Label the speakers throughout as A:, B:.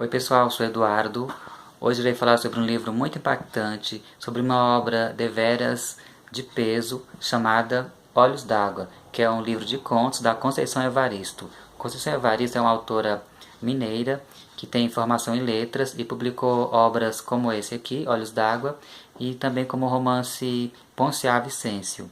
A: Oi pessoal, sou Eduardo. Hoje irei falar sobre um livro muito impactante, sobre uma obra deveras de peso chamada Olhos d'Água, que é um livro de contos da Conceição Evaristo. Conceição Evaristo é uma autora mineira que tem formação em letras e publicou obras como esse aqui, Olhos d'Água, e também como o romance Ponciá Vicêncio.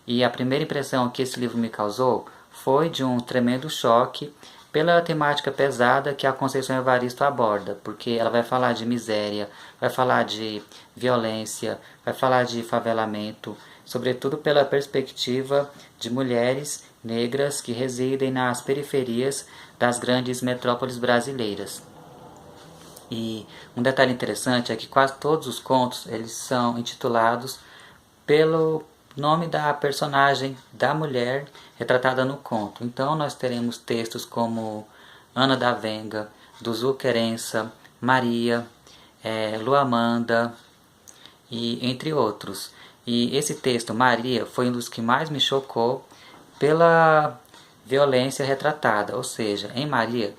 A: E a primeira impressão que esse livro me causou foi de um tremendo choque pela temática pesada que a Conceição Evaristo aborda, porque ela vai falar de miséria, vai falar de violência, vai falar de favelamento, sobretudo pela perspectiva de mulheres negras que residem nas periferias das grandes metrópoles brasileiras. E um detalhe interessante é que quase todos os contos eles são intitulados pelo nome da personagem da mulher retratada no conto. Então nós teremos textos como Ana da Venga, Duzu Querença, Maria, Luamanda e entre outros. E esse texto, Maria, foi um dos que mais me chocou pela violência retratada. Ou seja, em Maria,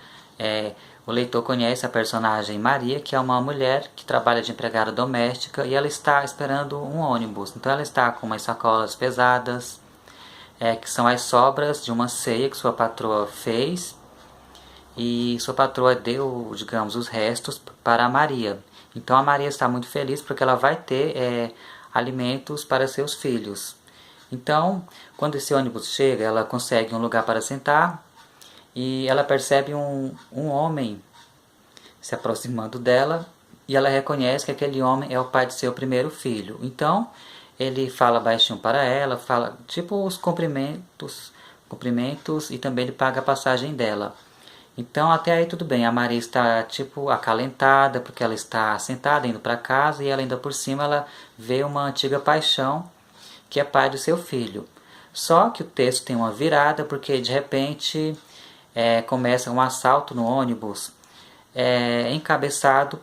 A: o leitor conhece a personagem Maria, que é uma mulher que trabalha de empregada doméstica e ela está esperando um ônibus. Então ela está com umas sacolas pesadas, que são as sobras de uma ceia que sua patroa fez. E sua patroa deu, digamos, os restos para a Maria. Então a Maria está muito feliz porque ela vai ter alimentos para seus filhos. Então, quando esse ônibus chega, ela consegue um lugar para sentar e ela percebe um homem se aproximando dela e ela reconhece que aquele homem é o pai de seu primeiro filho. Então, ele fala baixinho para ela, fala tipo os cumprimentos e também ele paga a passagem dela. Então até aí tudo bem, a Maria está tipo acalentada porque ela está sentada indo para casa e ela ainda por cima ela vê uma antiga paixão que é pai do seu filho. Só que o texto tem uma virada porque de repente começa um assalto no ônibus encabeçado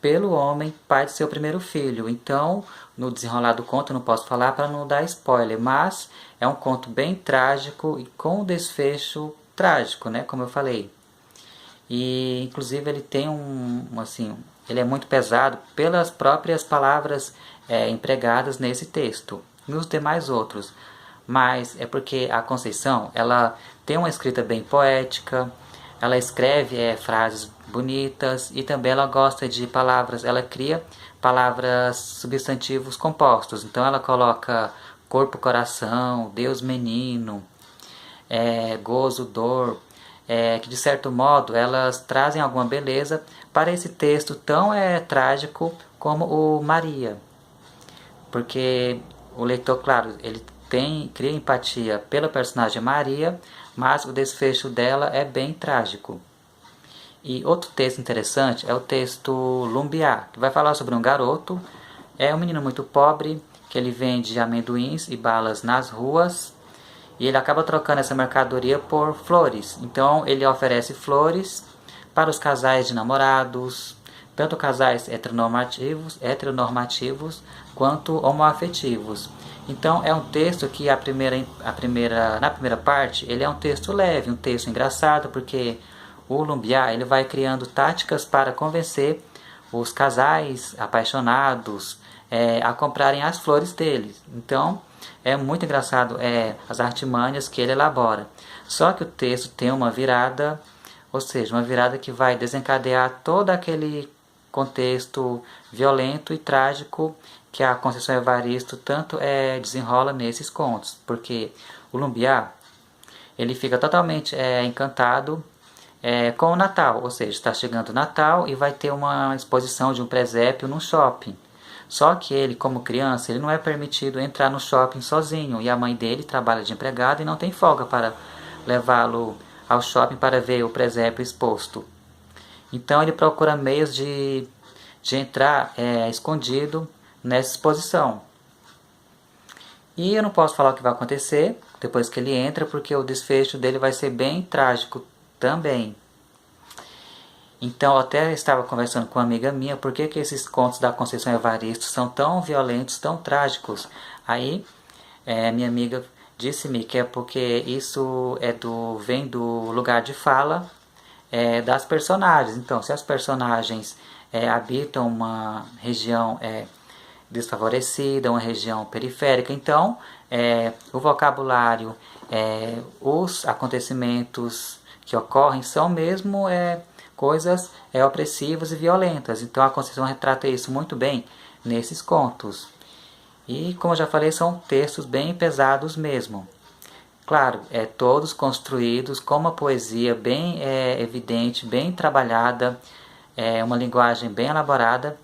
A: pelo homem pai de seu primeiro filho. Então no desenrolar do conto eu não posso falar para não dar spoiler, mas é um conto bem trágico e com um desfecho trágico, né, como eu falei. E inclusive ele tem ele é muito pesado pelas próprias palavras empregadas nesse texto, nos demais outros. Mas é porque a Conceição, ela tem uma escrita bem poética, ela escreve frases bonitas e também ela gosta de palavras, ela cria palavras substantivos compostos. Então ela coloca corpo, coração, Deus, menino, gozo, dor, que de certo modo elas trazem alguma beleza para esse texto tão trágico como o Maria, porque o leitor, claro, ele cria empatia pela personagem Maria, mas o desfecho dela é bem trágico. E outro texto interessante é o texto Lumbiá, que vai falar sobre um garoto, um menino muito pobre, que ele vende amendoins e balas nas ruas, e ele acaba trocando essa mercadoria por flores. Então ele oferece flores para os casais de namorados, tanto casais heteronormativos quanto homoafetivos. Então é um texto que na primeira parte ele é um texto leve, um texto engraçado, porque o Lumbiá ele vai criando táticas para convencer os casais apaixonados a comprarem as flores deles. Então é muito engraçado as artimanhas que ele elabora. Só que o texto tem uma virada, ou seja, uma virada que vai desencadear todo aquele contexto violento e trágico que a Conceição Evaristo tanto desenrola nesses contos. Porque o Lumbiá ele fica totalmente encantado com o Natal, ou seja, está chegando o Natal e vai ter uma exposição de um presépio no shopping. Só que ele, como criança, ele não é permitido entrar no shopping sozinho. E a mãe dele trabalha de empregada e não tem folga para levá-lo ao shopping para ver o presépio exposto. Então ele procura meios de entrar escondido nessa exposição. E eu não posso falar o que vai acontecer depois que ele entra, porque o desfecho dele vai ser bem trágico também. Então eu até estava conversando com uma amiga minha, por que esses contos da Conceição Evaristo são tão violentos, tão trágicos? Aí minha amiga disse-me que é porque isso vem do lugar de fala das personagens. Então, se as personagens habitam uma região desfavorecida, uma região periférica, então o vocabulário, os acontecimentos que ocorrem são mesmo coisas opressivas e violentas. Então a Conceição retrata isso muito bem nesses contos. E como eu já falei, são textos bem pesados mesmo. Claro, todos construídos com uma poesia bem evidente, bem trabalhada, uma linguagem bem elaborada,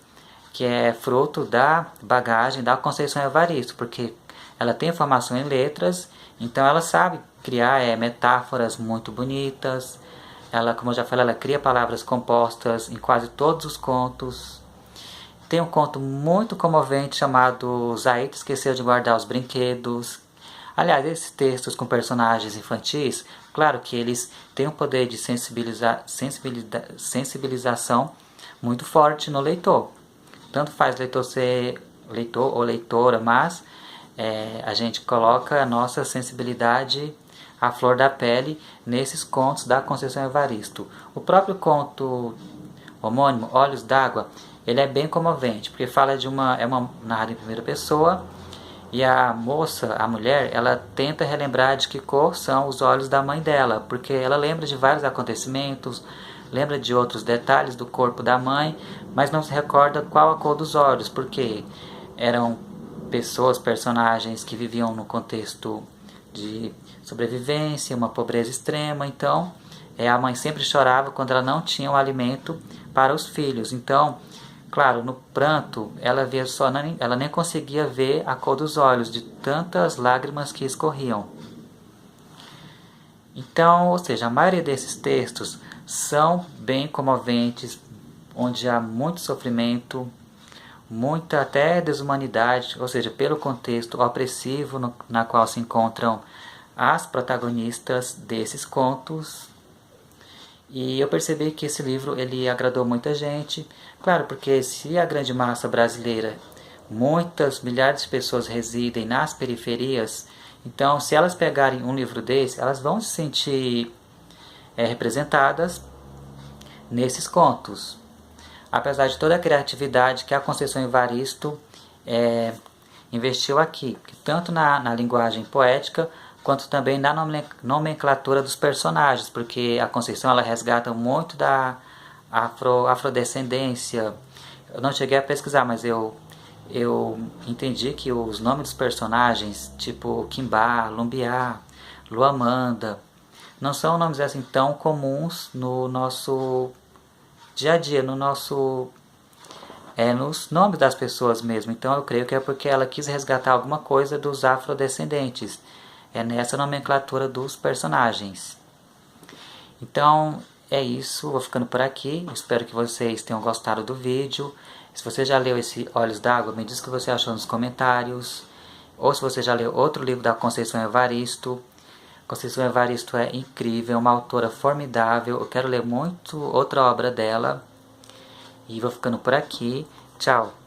A: que é fruto da bagagem da Conceição Evaristo, porque ela tem formação em letras, então ela sabe criar metáforas muito bonitas. Ela, como eu já falei, ela cria palavras compostas em quase todos os contos. Tem um conto muito comovente chamado Zaida Esqueceu de Guardar os Brinquedos. Aliás, esses textos com personagens infantis, claro que eles têm um poder de sensibilização muito forte no leitor. Tanto faz leitor ser leitor ou leitora, mas a gente coloca a nossa sensibilidade à flor da pele nesses contos da Conceição Evaristo. O próprio conto homônimo, Olhos d'Água, ele é bem comovente, porque fala de uma narrada em primeira pessoa, e a moça, a mulher, ela tenta relembrar de que cor são os olhos da mãe dela, porque ela lembra de vários acontecimentos, lembra de outros detalhes do corpo da mãe, mas não se recorda qual a cor dos olhos, porque eram pessoas, personagens que viviam no contexto de sobrevivência, uma pobreza extrema. Então a mãe sempre chorava quando ela não tinha o alimento para os filhos. Então, claro, no pranto ela via ela nem conseguia ver a cor dos olhos de tantas lágrimas que escorriam. Então, ou seja, a maioria desses textos são bem comoventes, onde há muito sofrimento, muita até desumanidade, ou seja, pelo contexto opressivo na qual se encontram as protagonistas desses contos. E eu percebi que esse livro ele agradou muita gente, claro, porque se a grande massa brasileira, muitas milhares de pessoas residem nas periferias, então se elas pegarem um livro desse, elas vão se sentir representadas nesses contos. Apesar de toda a criatividade que a Conceição Evaristo investiu aqui, tanto na linguagem poética, quanto também na nomenclatura dos personagens, porque a Conceição ela resgata muito da afrodescendência. Eu não cheguei a pesquisar, mas eu entendi que os nomes dos personagens, tipo Kimbá, Lumbiá, Luamanda, não são nomes assim tão comuns no nosso dia a dia, nos nomes das pessoas mesmo. Então eu creio que é porque ela quis resgatar alguma coisa dos afrodescendentes, nessa nomenclatura dos personagens. Então é isso, vou ficando por aqui. Espero que vocês tenham gostado do vídeo. Se você já leu esse Olhos d'Água, me diz o que você achou nos comentários. Ou se você já leu outro livro da Conceição Evaristo. Conceição Evaristo é incrível, é uma autora formidável. Eu quero ler muito outra obra dela. E vou ficando por aqui. Tchau!